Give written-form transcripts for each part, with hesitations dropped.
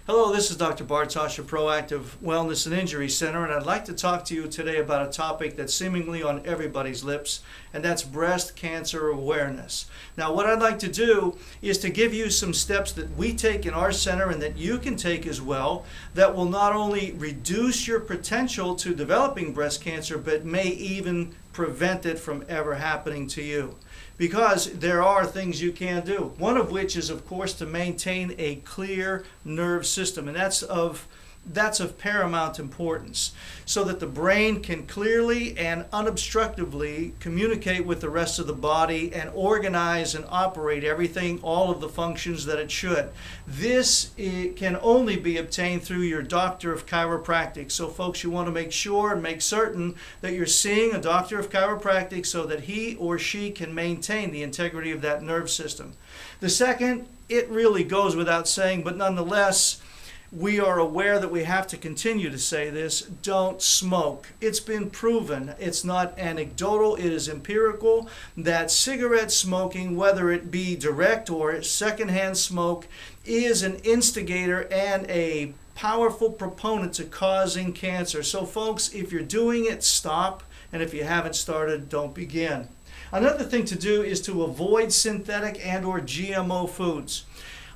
Hello, this is Dr. Bartosh, your Proactive Wellness and Injury Center, and I'd like to talk to you today about a topic that's seemingly on everybody's lips, and that's breast cancer awareness. Now, what I'd like to do is to give you some steps that we take in our center and that you can take as well that will not only reduce your potential to developing breast cancer, but may even prevent it from ever happening to you. Because there are things you can do. One of which is, of course, to maintain a clear nerve system, and that's of paramount importance, so that the brain can clearly and unobstructively communicate with the rest of the body and organize and operate everything, all of the functions that it should. This can only be obtained through your doctor of chiropractic. So folks, you want to make sure and make certain that you're seeing a doctor of chiropractic so that he or she can maintain the integrity of that nerve system. The second, it really goes without saying, but nonetheless, we are aware that we have to continue to say this: don't smoke. It's been proven, it's not anecdotal, it is empirical, that cigarette smoking, whether it be direct or secondhand smoke, is an instigator and a powerful proponent to causing cancer. So folks, if you're doing it, stop, and if you haven't started, don't begin. Another thing to do is to avoid synthetic and or GMO foods.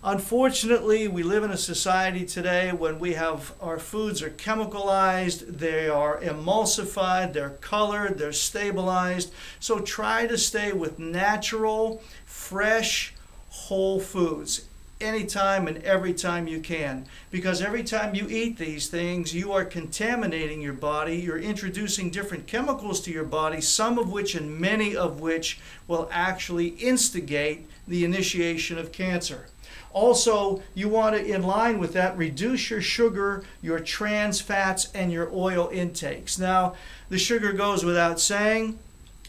Unfortunately, we live in a society today when our foods are chemicalized, they are emulsified, they're colored, they're stabilized. So try to stay with natural, fresh, whole foods anytime and every time you can. Because every time you eat these things, you are contaminating your body, you're introducing different chemicals to your body, some of which and many of which will actually instigate the initiation of cancer. Also, you want to, in line with that, reduce your sugar, your trans fats, and your oil intakes. Now, the sugar goes without saying.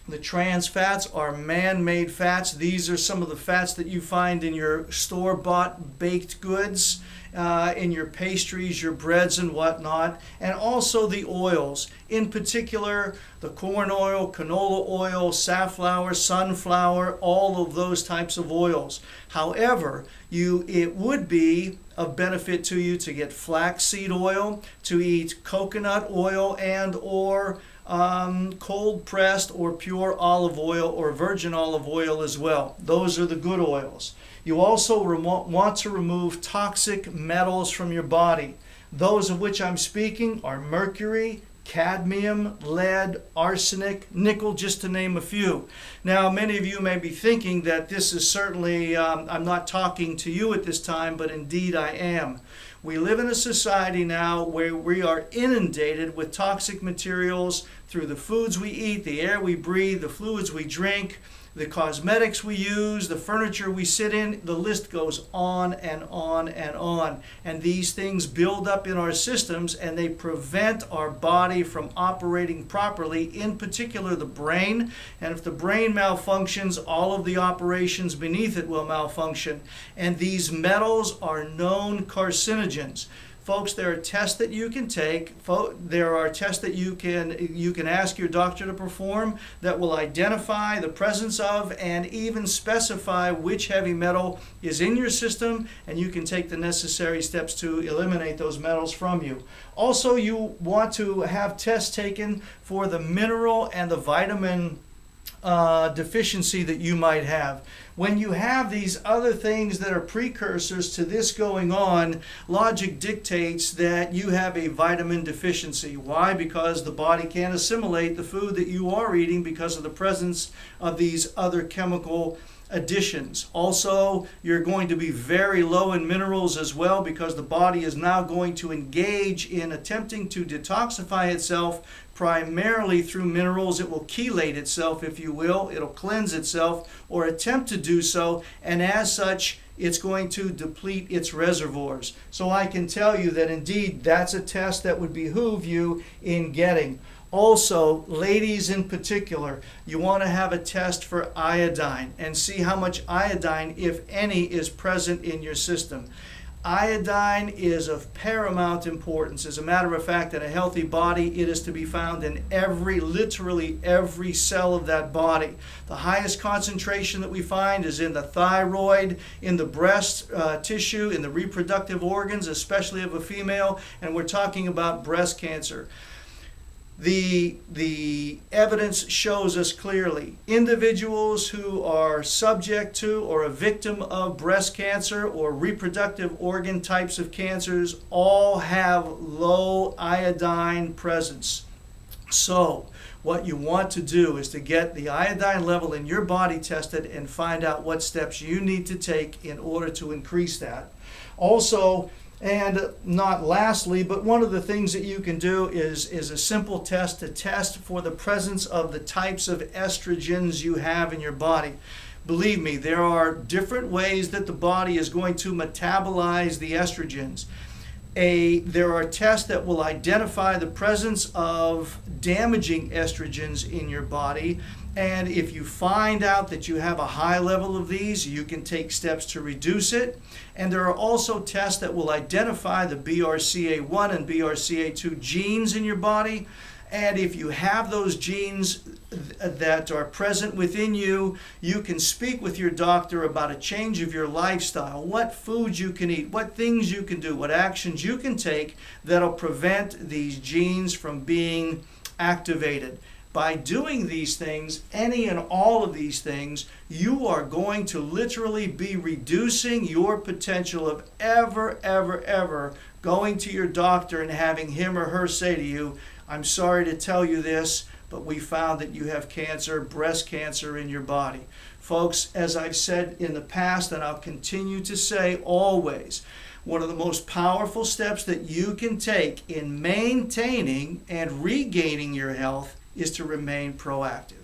The trans fats are man-made fats. These are some of the fats that you find in your store-bought baked goods, in your pastries, your breads and whatnot, and also the oils. In particular, the corn oil, canola oil, safflower, sunflower, all of those types of oils. However, it would be of benefit to you to get flaxseed oil, to eat coconut oil and or cold pressed or pure olive oil or virgin olive oil as well. Those are the good oils. You also want to remove toxic metals from your body. Those of which I'm speaking are mercury, cadmium, lead, arsenic, nickel, just to name a few. Now, many of you may be thinking that this is certainly, I'm not talking to you at this time, but indeed I am. We live in a society now where we are inundated with toxic materials through the foods we eat, the air we breathe, the fluids we drink, the cosmetics we use, the furniture we sit in. The list goes on and on and on. And these things build up in our systems and they prevent our body from operating properly, in particular the brain. And if the brain malfunctions, all of the operations beneath it will malfunction. And these metals are known carcinogens. Folks, there are tests that you can take. There are tests that you can ask your doctor to perform that will identify the presence of and even specify which heavy metal is in your system, and you can take the necessary steps to eliminate those metals from you. Also, you want to have tests taken for the mineral and the vitamin deficiency that you might have. When you have these other things that are precursors to this going on, logic dictates that you have a vitamin deficiency. Why? Because the body can't assimilate the food that you are eating because of the presence of these other chemical additions. Also, you're going to be very low in minerals as well, because the body is now going to engage in attempting to detoxify itself primarily through minerals. It will chelate itself, if you will. It'll cleanse itself or attempt to do so, and as such, it's going to deplete its reservoirs. So I can tell you that indeed that's a test that would behoove you in getting. Also, ladies in particular, you want to have a test for iodine and see how much iodine, if any, is present in your system. Iodine is of paramount importance. As a matter of fact, in a healthy body, it is to be found in literally every cell of that body. The highest concentration that we find is in the thyroid, in the breast tissue, in the reproductive organs, especially of a female, and we're talking about breast cancer. The evidence shows us clearly individuals who are subject to or a victim of breast cancer or reproductive organ types of cancers all have low iodine presence. So what you want to do is to get the iodine level in your body tested and find out what steps you need to take in order to increase that. Also, and not lastly, but one of the things that you can do is a simple test to test for the presence of the types of estrogens you have in your body. Believe me, there are different ways that the body is going to metabolize the estrogens. There are tests that will identify the presence of damaging estrogens in your body. And if you find out that you have a high level of these, you can take steps to reduce it. And there are also tests that will identify the BRCA1 and BRCA2 genes in your body. And if you have those genes that are present within you, you can speak with your doctor about a change of your lifestyle, what foods you can eat, what things you can do, what actions you can take that'll prevent these genes from being activated. By doing these things, any and all of these things, you are going to literally be reducing your potential of ever going to your doctor and having him or her say to you, "I'm sorry to tell you this, but we found that you have cancer, breast cancer in your body." Folks, as I've said in the past, and I'll continue to say always, one of the most powerful steps that you can take in maintaining and regaining your health is to remain proactive.